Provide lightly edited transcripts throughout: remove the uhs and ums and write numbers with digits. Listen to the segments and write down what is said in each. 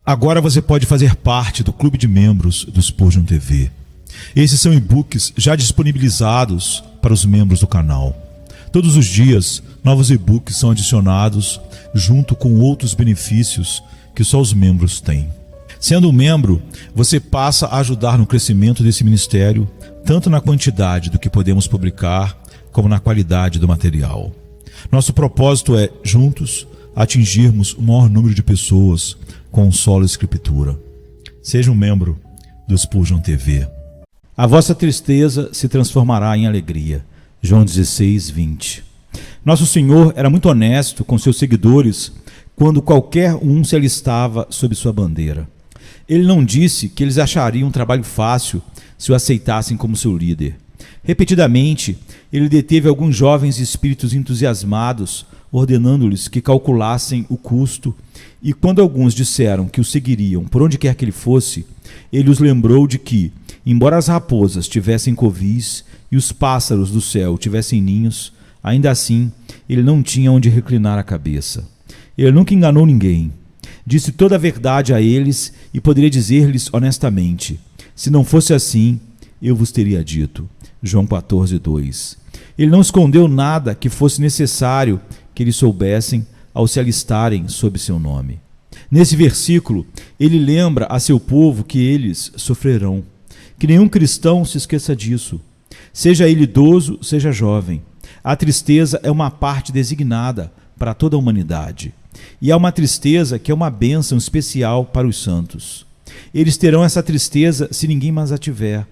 Agora você pode fazer parte do clube de membros do Spurgeon TV. Esses são e-books já disponibilizados para os membros do canal. Todos os dias, novos e-books são adicionados junto com outros benefícios que só os membros têm. Sendo um membro, você passa a ajudar no crescimento desse ministério, tanto na quantidade do que podemos publicar, como na qualidade do material. Nosso propósito é, juntos, atingirmos o maior número de pessoas com solo escritura. Seja um membro do Spurgeon TV. A vossa tristeza se transformará em alegria. João 16, 20. Nosso Senhor era muito honesto com seus seguidores quando qualquer um se alistava sob sua bandeira. Ele não disse que eles achariam um trabalho fácil se o aceitassem como seu líder. Repetidamente, ele deteve alguns jovens espíritos entusiasmados, ordenando-lhes que calculassem o custo, e quando alguns disseram que o seguiriam por onde quer que ele fosse, ele os lembrou de que, embora as raposas tivessem covis e os pássaros do céu tivessem ninhos, ainda assim ele não tinha onde reclinar a cabeça. Ele nunca enganou ninguém. Disse toda a verdade a eles e poderia dizer-lhes honestamente: se não fosse assim, eu vos teria dito. João 14, 2. Ele não escondeu nada que fosse necessário que eles soubessem ao se alistarem sob seu nome. Nesse versículo, ele lembra a seu povo que eles sofrerão. Que nenhum cristão se esqueça disso. Seja ele idoso, seja jovem. A tristeza é uma parte designada para toda a humanidade. E há uma tristeza que é uma bênção especial para os santos. Eles terão essa tristeza se ninguém mais a tiver.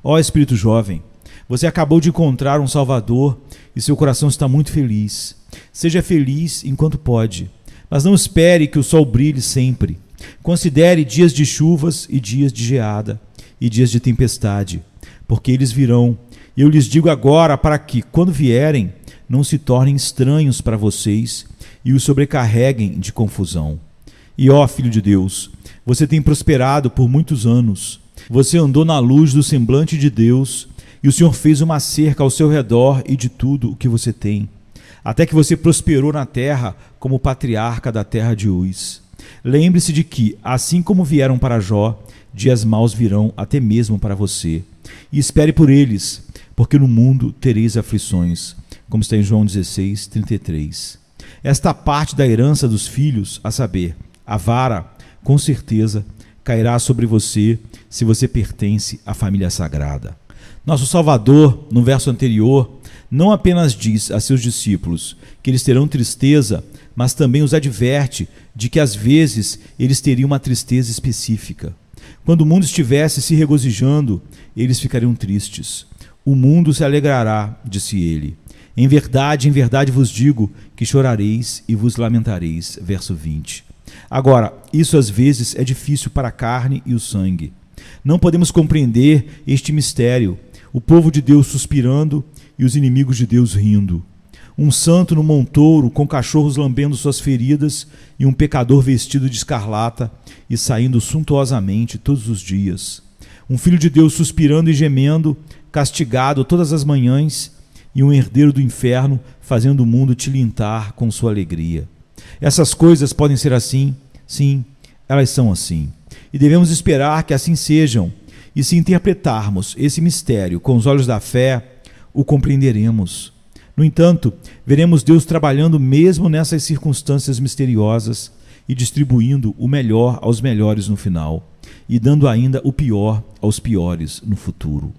Ó Espírito jovem, você acabou de encontrar um Salvador e seu coração está muito feliz. Seja feliz enquanto pode, mas não espere que o sol brilhe sempre. Considere dias de chuvas e dias de geada e dias de tempestade, porque eles virão. E eu lhes digo agora para que, quando vierem, não se tornem estranhos para vocês e os sobrecarreguem de confusão. E ó Filho de Deus, você tem prosperado por muitos anos. Você andou na luz do semblante de Deus e o Senhor fez uma cerca ao seu redor e de tudo o que você tem, até que você prosperou na terra como patriarca da terra de Uz. Lembre-se de que, assim como vieram para Jó, dias maus virão até mesmo para você. E espere por eles, porque no mundo tereis aflições, como está em João 16, 33. Esta parte da herança dos filhos, a saber, a vara, com certeza, cairá sobre você se você pertence à família sagrada. Nosso Salvador, no verso anterior, não apenas diz a seus discípulos que eles terão tristeza, mas também os adverte de que às vezes eles teriam uma tristeza específica. Quando o mundo estivesse se regozijando, eles ficariam tristes. O mundo se alegrará, disse ele. Em verdade vos digo que chorareis e vos lamentareis. Verso 20. Agora, isso às vezes é difícil para a carne e o sangue. Não podemos compreender este mistério. O povo de Deus suspirando e os inimigos de Deus rindo. Um santo no montouro, com cachorros lambendo suas feridas, e um pecador vestido de escarlata e saindo suntuosamente todos os dias. Um filho de Deus suspirando e gemendo, castigado todas as manhãs, e um herdeiro do inferno fazendo o mundo tilintar com sua alegria. Essas coisas podem ser assim? Sim, elas são assim. E devemos esperar que assim sejam. E se interpretarmos esse mistério com os olhos da fé, o compreenderemos. No entanto, veremos Deus trabalhando mesmo nessas circunstâncias misteriosas e distribuindo o melhor aos melhores no final, e dando ainda o pior aos piores no futuro.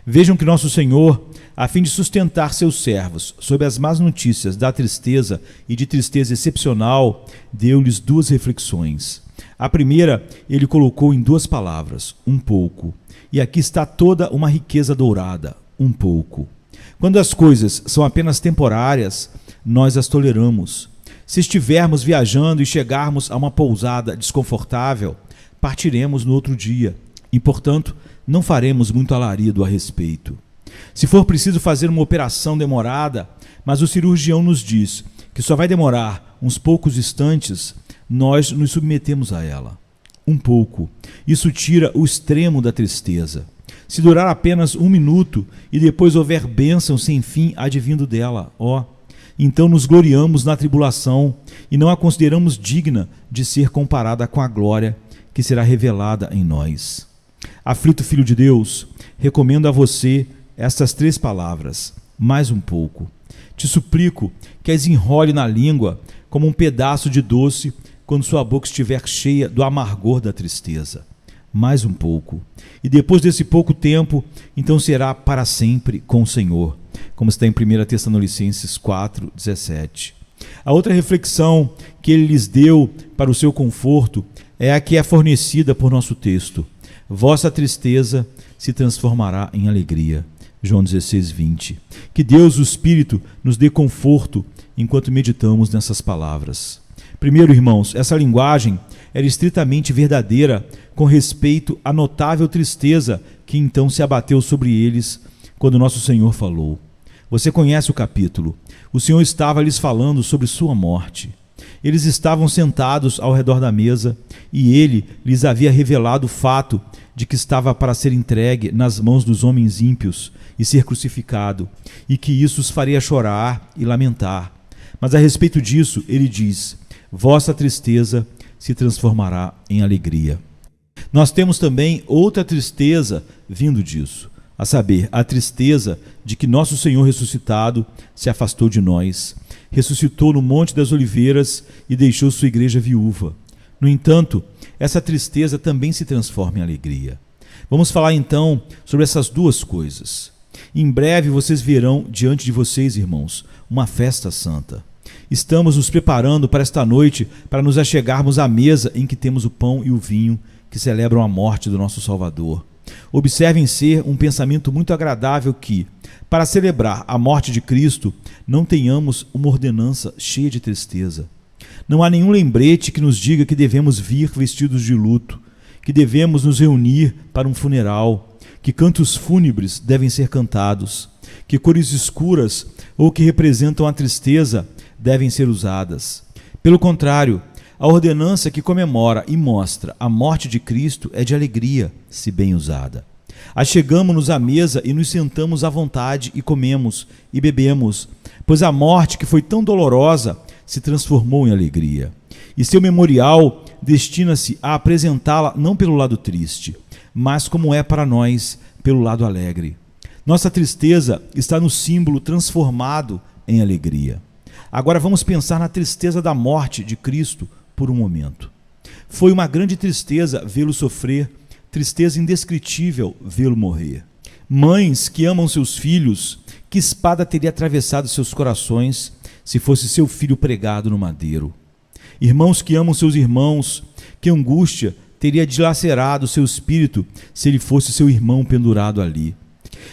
Vejam que nosso Senhor, a fim de sustentar seus servos sob as más notícias da tristeza e de tristeza excepcional, deu-lhes duas reflexões. A primeira, ele colocou em duas palavras: um pouco. E aqui está toda uma riqueza dourada: um pouco. Quando as coisas são apenas temporárias, nós as toleramos. Se estivermos viajando e chegarmos a uma pousada desconfortável, partiremos no outro dia e, portanto, não faremos muito alarido a respeito. Se for preciso fazer uma operação demorada, mas o cirurgião nos diz que só vai demorar uns poucos instantes, nós nos submetemos a ela. Um pouco. Isso tira o extremo da tristeza. Se durar apenas 1 minuto e depois houver bênção sem fim advindo dela, Então nos gloriamos na tribulação e não a consideramos digna de ser comparada com a glória que será revelada em nós. Aflito filho de Deus, recomendo a você estas 3 palavras: mais um pouco. Te suplico que as enrole na língua como um pedaço de doce quando sua boca estiver cheia do amargor da tristeza. Mais um pouco. E depois desse pouco tempo, então será para sempre com o Senhor, como está em 1 Tessalonicenses 4:17. A outra reflexão que ele lhes deu para o seu conforto é a que é fornecida por nosso texto: vossa tristeza se transformará em alegria. João 16:20. Que Deus, o Espírito, nos dê conforto enquanto meditamos nessas palavras. Primeiro, irmãos, essa linguagem era estritamente verdadeira com respeito à notável tristeza que então se abateu sobre eles quando nosso Senhor falou. Você conhece o capítulo. O Senhor estava lhes falando sobre sua morte. Eles estavam sentados ao redor da mesa e ele lhes havia revelado o fato de que estava para ser entregue nas mãos dos homens ímpios e ser crucificado, e que isso os faria chorar e lamentar. Mas a respeito disso, ele diz: vossa tristeza se transformará em alegria. Nós temos também outra tristeza vindo disso, a saber, a tristeza de que nosso Senhor ressuscitado se afastou de nós, ressuscitou no Monte das Oliveiras e deixou sua igreja viúva. No entanto, essa tristeza também se transforma em alegria. Vamos falar então sobre essas duas coisas. Em breve vocês verão diante de vocês, irmãos, uma festa santa. Estamos nos preparando para esta noite, para nos achegarmos à mesa em que temos o pão e o vinho que celebram a morte do nosso Salvador. Observem ser um pensamento muito agradável que, para celebrar a morte de Cristo, não tenhamos uma ordenança cheia de tristeza. Não há nenhum lembrete que nos diga que devemos vir vestidos de luto, que devemos nos reunir para um funeral, que cantos fúnebres devem ser cantados, que cores escuras ou que representam a tristeza devem ser usadas. Pelo contrário, a ordenança que comemora e mostra a morte de Cristo é de alegria, se bem usada. Achegamo-nos à mesa e nos sentamos à vontade e comemos e bebemos, pois a morte que foi tão dolorosa se transformou em alegria. E seu memorial destina-se a apresentá-la não pelo lado triste, mas como é para nós, pelo lado alegre. Nossa tristeza está no símbolo transformado em alegria. Agora vamos pensar na tristeza da morte de Cristo por um momento. Foi uma grande tristeza vê-lo sofrer, tristeza indescritível vê-lo morrer. Mães que amam seus filhos, que espada teria atravessado seus corações se fosse seu filho pregado no madeiro? Irmãos que amam seus irmãos, que angústia teria dilacerado seu espírito se ele fosse seu irmão pendurado ali?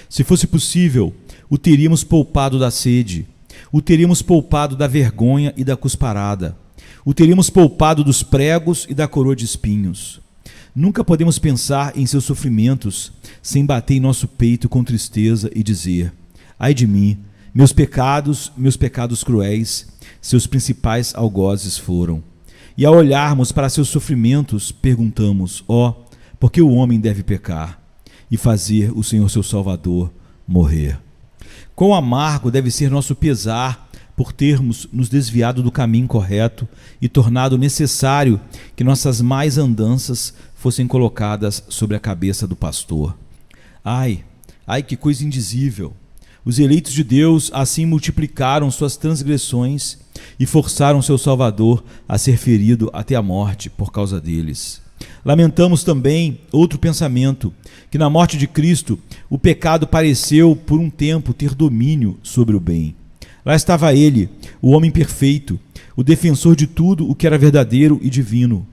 Se fosse possível, o teríamos poupado da sede, o teríamos poupado da vergonha e da cusparada, o teríamos poupado dos pregos e da coroa de espinhos. Nunca podemos pensar em seus sofrimentos sem bater em nosso peito com tristeza e dizer: ai de mim, meus pecados cruéis, seus principais algozes foram. E ao olharmos para seus sofrimentos, perguntamos: por que o homem deve pecar e fazer o Senhor seu Salvador morrer? Quão amargo deve ser nosso pesar por termos nos desviado do caminho correto e tornado necessário que nossas más andanças fossem colocadas sobre a cabeça do pastor. Ai, que coisa indizível! Os eleitos de Deus assim multiplicaram suas transgressões e forçaram seu Salvador a ser ferido até a morte por causa deles. Lamentamos também outro pensamento, que na morte de Cristo o pecado pareceu por um tempo ter domínio sobre o bem. Lá estava ele, o homem perfeito, o defensor de tudo o que era verdadeiro e divino.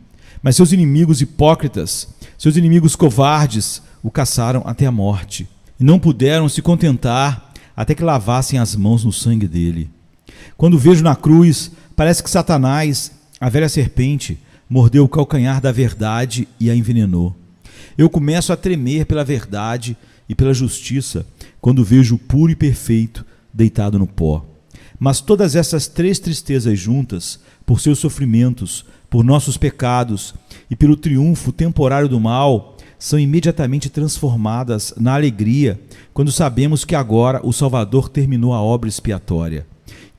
Mas seus inimigos hipócritas, seus inimigos covardes, o caçaram até a morte, e não puderam se contentar até que lavassem as mãos no sangue dele. Quando vejo na cruz, parece que Satanás, a velha serpente, mordeu o calcanhar da verdade e a envenenou. Eu começo a tremer pela verdade e pela justiça quando vejo o puro e perfeito deitado no pó. Mas todas essas 3 tristezas juntas, por seus sofrimentos, por nossos pecados e pelo triunfo temporário do mal, são imediatamente transformadas na alegria quando sabemos que agora o Salvador terminou a obra expiatória,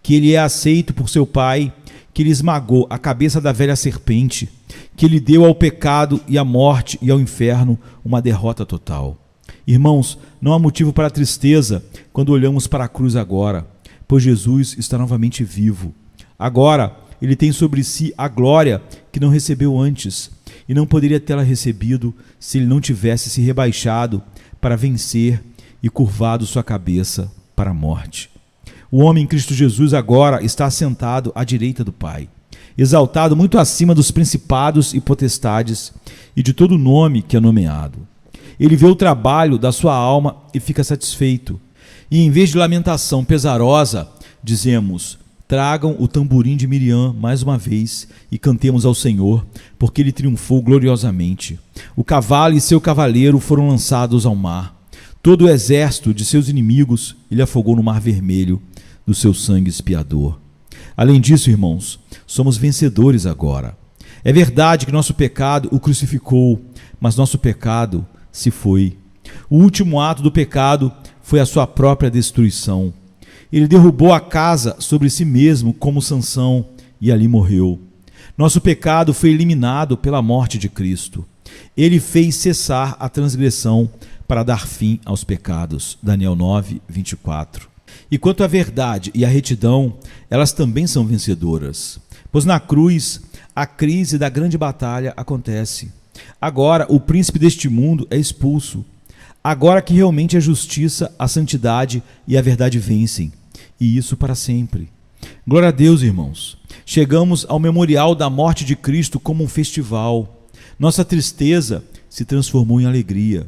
que ele é aceito por seu Pai, que ele esmagou a cabeça da velha serpente, que ele deu ao pecado e à morte e ao inferno uma derrota total. Irmãos, não há motivo para tristeza quando olhamos para a cruz agora, pois Jesus está novamente vivo. Agora, ele tem sobre si a glória que não recebeu antes, e não poderia tê-la recebido se ele não tivesse se rebaixado para vencer e curvado sua cabeça para a morte. O homem em Cristo Jesus agora está assentado à direita do Pai, exaltado muito acima dos principados e potestades e de todo nome que é nomeado. Ele vê o trabalho da sua alma e fica satisfeito. E em vez de lamentação pesarosa, dizemos: tragam o tamborim de Miriam mais uma vez e cantemos ao Senhor, porque ele triunfou gloriosamente. O cavalo e seu cavaleiro foram lançados ao mar. Todo o exército de seus inimigos ele afogou no mar vermelho do seu sangue expiador. Além disso, irmãos, somos vencedores agora. É verdade que nosso pecado o crucificou, mas nosso pecado se foi. O último ato do pecado foi a sua própria destruição. Ele derrubou a casa sobre si mesmo como Sansão e ali morreu. Nosso pecado foi eliminado pela morte de Cristo. Ele fez cessar a transgressão para dar fim aos pecados. Daniel 9, 24. E quanto à verdade e à retidão, elas também são vencedoras. Pois na cruz, a crise da grande batalha acontece. Agora o príncipe deste mundo é expulso. Agora que realmente a justiça, a santidade e a verdade vencem. E isso para sempre. Glória a Deus, irmãos. Chegamos ao memorial da morte de Cristo como um festival. Nossa tristeza se transformou em alegria.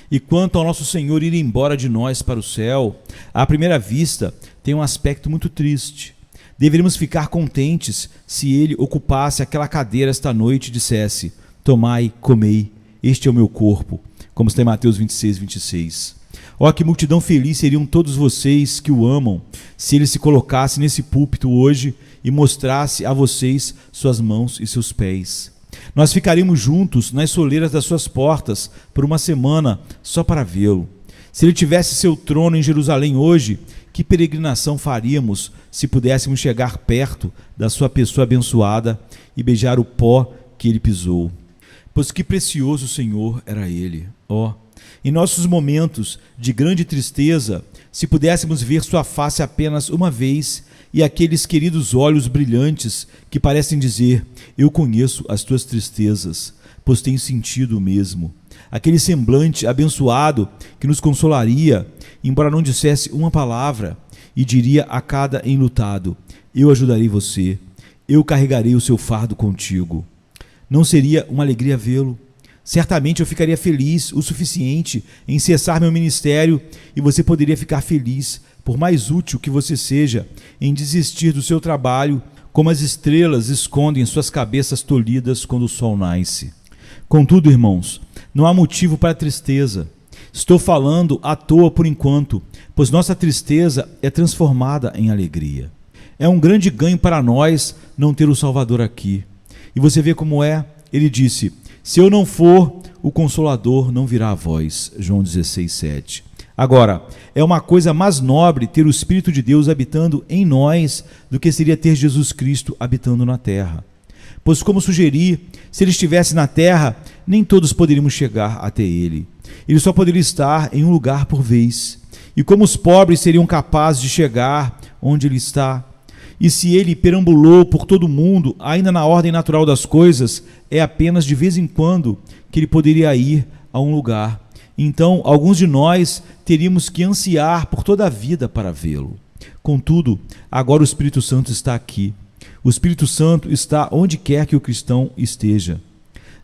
E quanto ao nosso Senhor ir embora de nós para o céu, à primeira vista tem um aspecto muito triste. Deveríamos ficar contentes se ele ocupasse aquela cadeira esta noite e dissesse: tomai, comei, este é o meu corpo, como está em Mateus 26, 26. Ó, que multidão feliz seriam todos vocês que o amam, se ele se colocasse nesse púlpito hoje e mostrasse a vocês suas mãos e seus pés. Nós ficaríamos juntos nas soleiras das suas portas por uma semana só para vê-lo. Se ele tivesse seu trono em Jerusalém hoje, que peregrinação faríamos se pudéssemos chegar perto da sua pessoa abençoada e beijar o pó que ele pisou? Pois que precioso Senhor era ele. Ó, em nossos momentos de grande tristeza, se pudéssemos ver sua face apenas uma vez e aqueles queridos olhos brilhantes que parecem dizer: eu conheço as tuas tristezas, pois tenho sentido o mesmo. Aquele semblante abençoado que nos consolaria, embora não dissesse uma palavra, e diria a cada enlutado: eu ajudarei você, eu carregarei o seu fardo contigo. Não seria uma alegria vê-lo? Certamente eu ficaria feliz o suficiente em cessar meu ministério, e você poderia ficar feliz, por mais útil que você seja, em desistir do seu trabalho, como as estrelas escondem suas cabeças tolhidas quando o sol nasce. Contudo, irmãos, não há motivo para tristeza. Estou falando à toa por enquanto, pois nossa tristeza é transformada em alegria. É um grande ganho para nós não ter o Salvador aqui. E você vê como é? Ele disse: se eu não for, o Consolador não virá a vós. João 16, 7. Agora, é uma coisa mais nobre ter o Espírito de Deus habitando em nós do que seria ter Jesus Cristo habitando na terra. Pois, como sugeri, se ele estivesse na terra, nem todos poderíamos chegar até ele. Ele só poderia estar em um lugar por vez. E como os pobres seriam capazes de chegar onde ele está? E se ele perambulou por todo o mundo, ainda na ordem natural das coisas, é apenas de vez em quando que ele poderia ir a um lugar. Então, alguns de nós teríamos que ansiar por toda a vida para vê-lo. Contudo, agora o Espírito Santo está aqui. O Espírito Santo está onde quer que o cristão esteja.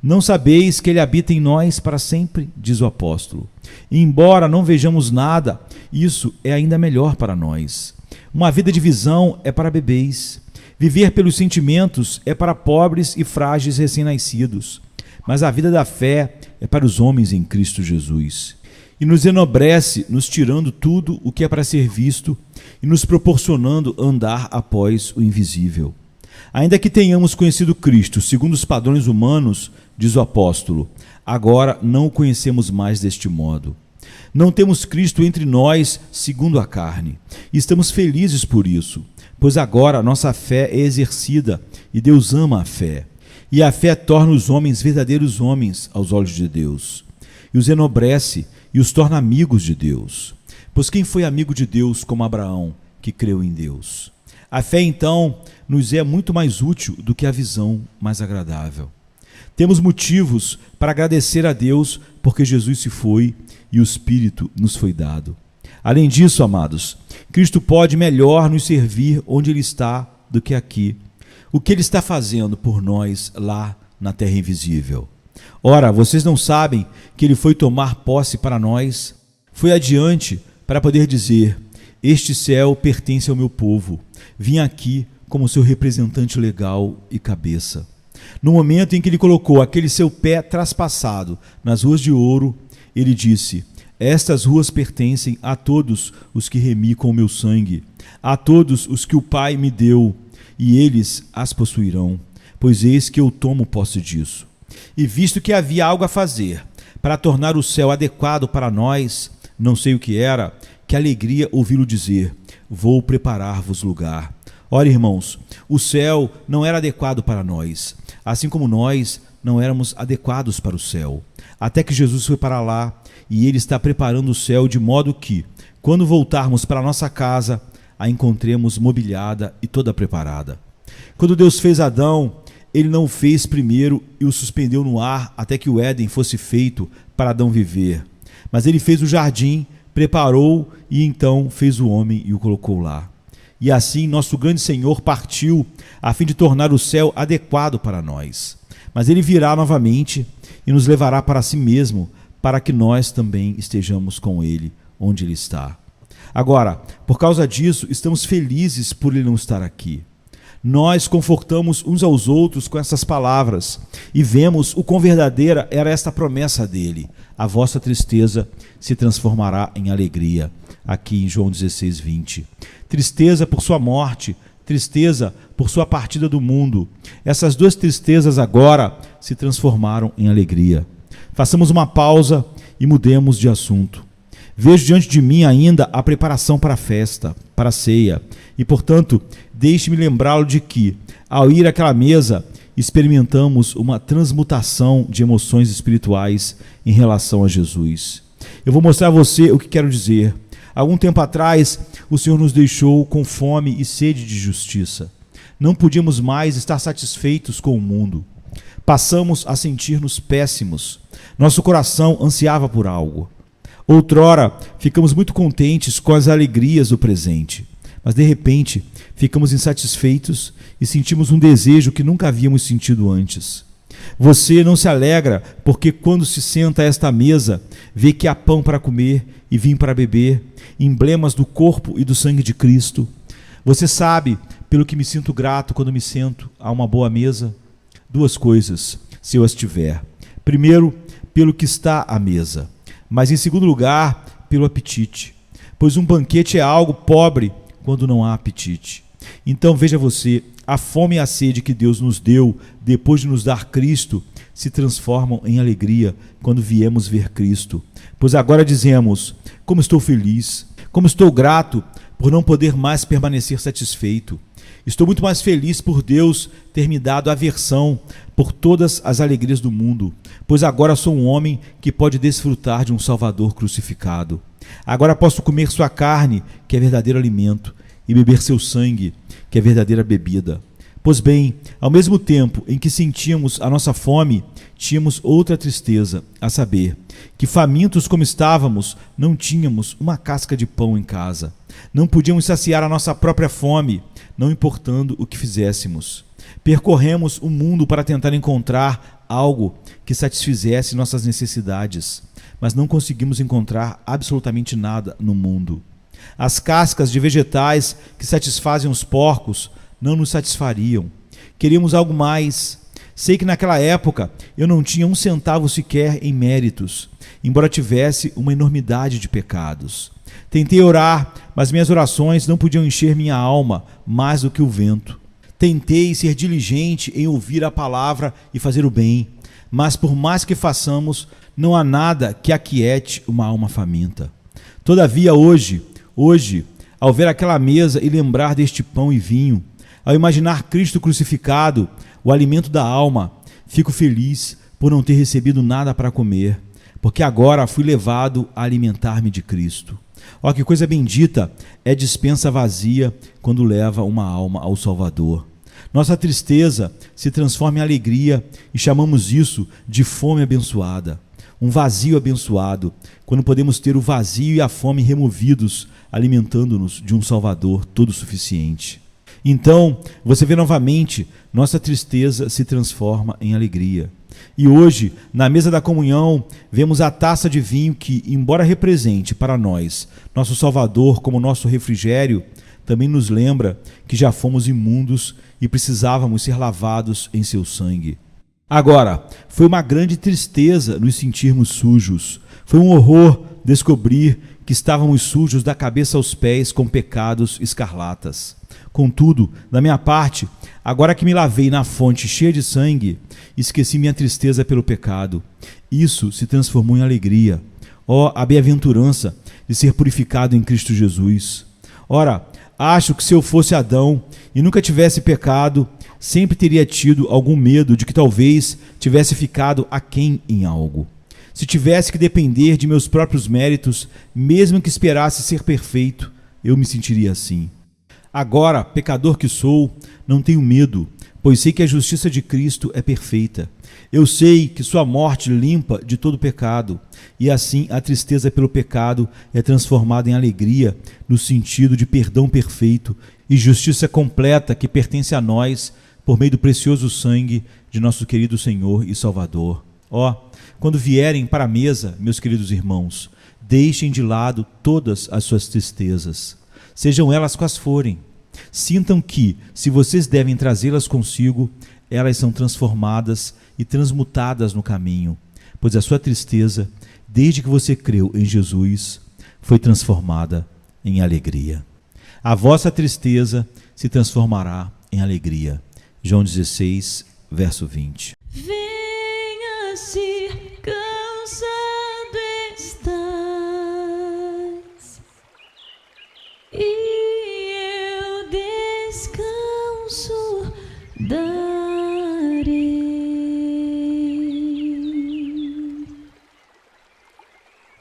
Não sabeis que ele habita em nós para sempre, diz o apóstolo. E embora não vejamos nada, isso é ainda melhor para nós. Uma vida de visão é para bebês. Viver pelos sentimentos é para pobres e frágeis recém-nascidos. Mas a vida da fé é para os homens em Cristo Jesus. E nos enobrece, nos tirando tudo o que é para ser visto e nos proporcionando andar após o invisível. Ainda que tenhamos conhecido Cristo segundo os padrões humanos, diz o apóstolo, agora não o conhecemos mais deste modo. Não temos Cristo entre nós segundo a carne. E estamos felizes por isso, pois agora a nossa fé é exercida e Deus ama a fé. E a fé torna os homens verdadeiros homens aos olhos de Deus, e os enobrece e os torna amigos de Deus. Pois quem foi amigo de Deus como Abraão, que creu em Deus? A fé, então, nos é muito mais útil do que a visão mais agradável. Temos motivos para agradecer a Deus porque Jesus se foi e o Espírito nos foi dado. Além disso, amados, Cristo pode melhor nos servir onde Ele está do que aqui. O que Ele está fazendo por nós lá na terra invisível? Ora, vocês não sabem que Ele foi tomar posse para nós? Foi adiante para poder dizer: este céu pertence ao meu povo. Vim aqui como seu representante legal e cabeça. No momento em que Ele colocou aquele seu pé traspassado nas ruas de ouro, Ele disse: estas ruas pertencem a todos os que remi com o meu sangue, a todos os que o Pai me deu, e eles as possuirão, pois eis que eu tomo posse disso. E visto que havia algo a fazer para tornar o céu adequado para nós, não sei o que era, que alegria ouvi-lo dizer: vou preparar-vos lugar. Ora, irmãos, o céu não era adequado para nós, assim como nós não éramos adequados para o céu, até que Jesus foi para lá, e Ele está preparando o céu de modo que, quando voltarmos para a nossa casa, a encontremos mobiliada e toda preparada. Quando Deus fez Adão, Ele não o fez primeiro e o suspendeu no ar até que o Éden fosse feito para Adão viver. Mas Ele fez o jardim, preparou e então fez o homem e o colocou lá. E assim nosso grande Senhor partiu a fim de tornar o céu adequado para nós. Mas Ele virá novamente e nos levará para si mesmo, para que nós também estejamos com Ele onde Ele está. Agora, por causa disso, estamos felizes por Ele não estar aqui. Nós confortamos uns aos outros com essas palavras e vemos o quão verdadeira era esta promessa dele: a vossa tristeza se transformará em alegria, aqui em João 16:20. Tristeza por sua morte, tristeza por sua partida do mundo. Essas duas tristezas agora se transformaram em alegria. Façamos uma pausa e mudemos de assunto. Vejo diante de mim ainda a preparação para a festa, para a ceia, e, portanto, deixe-me lembrá-lo de que, ao ir àquela mesa, experimentamos uma transmutação de emoções espirituais em relação a Jesus. Eu vou mostrar a você o que quero dizer. Algum tempo atrás, o Senhor nos deixou com fome e sede de justiça. Não podíamos mais estar satisfeitos com o mundo. Passamos a sentir-nos péssimos. Nosso coração ansiava por algo. Outrora, ficamos muito contentes com as alegrias do presente, mas de repente ficamos insatisfeitos e sentimos um desejo que nunca havíamos sentido antes. Você não se alegra porque quando se senta a esta mesa, vê que há pão para comer e vinho para beber, emblemas do corpo e do sangue de Cristo. Você sabe pelo que me sinto grato quando me sento a uma boa mesa? Duas coisas, se eu as tiver. Primeiro, pelo que está à mesa. Mas em segundo lugar, pelo apetite, pois um banquete é algo pobre quando não há apetite. Então veja você, a fome e a sede que Deus nos deu depois de nos dar Cristo se transformam em alegria quando viemos ver Cristo. Pois agora dizemos: como estou feliz, como estou grato por não poder mais permanecer satisfeito. Estou muito mais feliz por Deus ter me dado aversão por todas as alegrias do mundo, pois agora sou um homem que pode desfrutar de um Salvador crucificado. Agora posso comer sua carne, que é verdadeiro alimento, e beber seu sangue, que é verdadeira bebida. Pois bem, ao mesmo tempo em que sentíamos a nossa fome, tínhamos outra tristeza, a saber, que famintos como estávamos, não tínhamos uma casca de pão em casa. Não podíamos saciar a nossa própria fome, não importando o que fizéssemos. Percorremos o mundo para tentar encontrar algo que satisfizesse nossas necessidades, mas não conseguimos encontrar absolutamente nada no mundo. As cascas de vegetais que satisfazem os porcos não nos satisfariam. Queríamos algo mais. Sei que naquela época eu não tinha um centavo sequer em méritos, embora tivesse uma enormidade de pecados. Tentei orar, mas minhas orações não podiam encher minha alma mais do que o vento. Tentei ser diligente em ouvir a palavra e fazer o bem, mas por mais que façamos, não há nada que aquiete uma alma faminta. Todavia hoje, Ao ver aquela mesa e lembrar deste pão e vinho, ao imaginar Cristo crucificado, o alimento da alma, fico feliz por não ter recebido nada para comer, porque agora fui levado a alimentar-me de Cristo. Ó, que coisa bendita é despensa vazia quando leva uma alma ao Salvador. Nossa tristeza se transforma em alegria e chamamos isso de fome abençoada. Um vazio abençoado, quando podemos ter o vazio e a fome removidos, alimentando-nos de um Salvador todo suficiente. Então, você vê novamente, nossa tristeza se transforma em alegria. E hoje, na mesa da comunhão, vemos a taça de vinho que, embora represente para nós nosso Salvador como nosso refrigério, também nos lembra que já fomos imundos e precisávamos ser lavados em seu sangue. Agora, foi uma grande tristeza nos sentirmos sujos. Foi um horror descobrir que estávamos sujos da cabeça aos pés com pecados escarlatas. Contudo, da minha parte, agora que me lavei na fonte cheia de sangue, esqueci minha tristeza pelo pecado. Isso se transformou em alegria. Ó, a bem-aventurança de ser purificado em Cristo Jesus. Ora, acho que se eu fosse Adão e nunca tivesse pecado, sempre teria tido algum medo de que talvez tivesse ficado aquém em algo. Se tivesse que depender de meus próprios méritos, mesmo que esperasse ser perfeito, eu me sentiria assim. Agora, pecador que sou, não tenho medo, pois sei que a justiça de Cristo é perfeita. Eu sei que sua morte limpa de todo pecado, e assim a tristeza pelo pecado é transformada em alegria no sentido de perdão perfeito e justiça completa que pertence a nós por meio do precioso sangue de nosso querido Senhor e Salvador. Ó, quando vierem para a mesa, meus queridos irmãos, deixem de lado todas as suas tristezas, sejam elas quais forem. Sintam que, se vocês devem trazê-las consigo, elas são transformadas e transmutadas no caminho, pois a sua tristeza, desde que você creu em Jesus, foi transformada em alegria. A vossa tristeza se transformará em alegria. João 16, verso 20. Venha, se cansado estás, e eu descanso darei.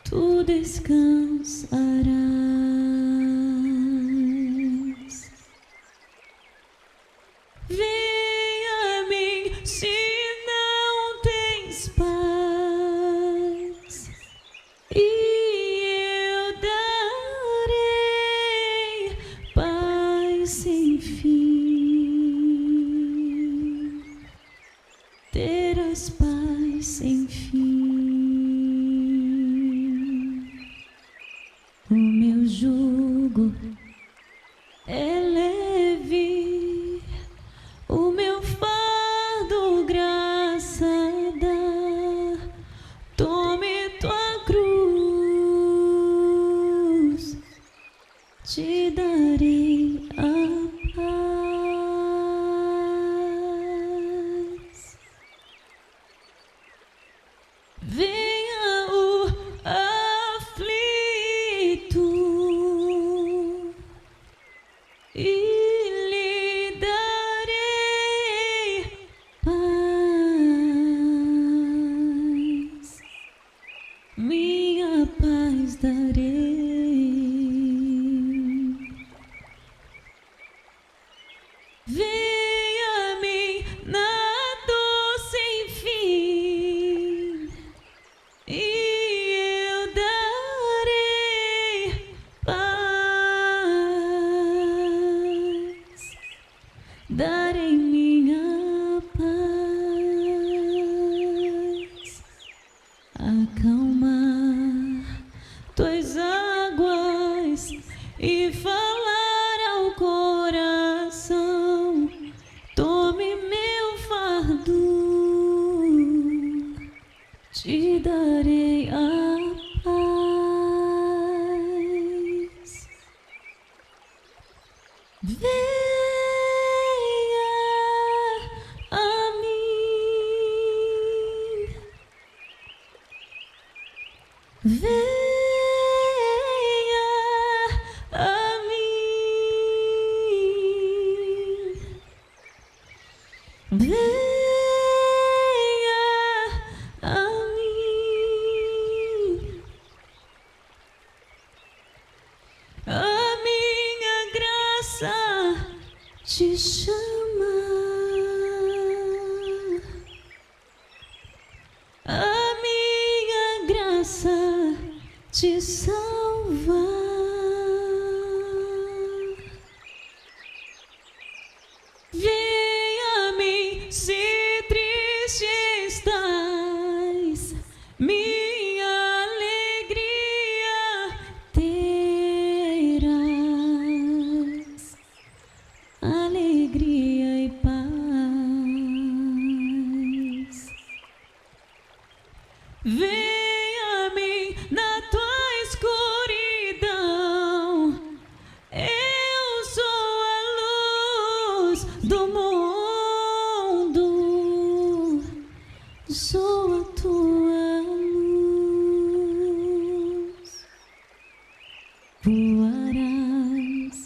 Tu descansarás. Venha a mim se não tens paz, e eu darei paz sem fim. Terás paz sem fim. O meu jugo é leve, o meu fardo graça dá. Tome tua cruz, te darei a paz. Venha o aflito e lhe darei paz, minha paz darei. Venha a mim na dor sem fim, e eu darei paz, darei minha paz. Acalmar tuas águas e falar ao coração. Tome meu fardo, te darei a paz. Venha a mim, venha a mim. te chama. A minha graça te salva. Vem a mim se triste estás, minha alegria terás, alegria e paz. Vem a mim na tua escuridão, eu sou a luz do mundo, sou a tua luz. Voarás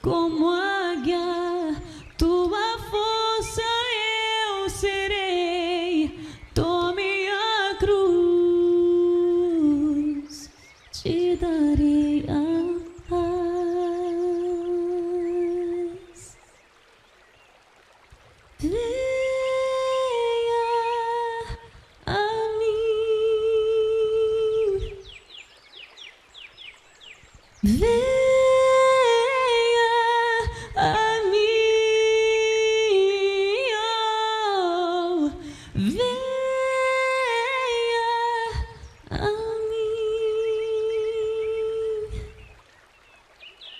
como águia, tua força eu serei. Tome a cruz, te darei a paz.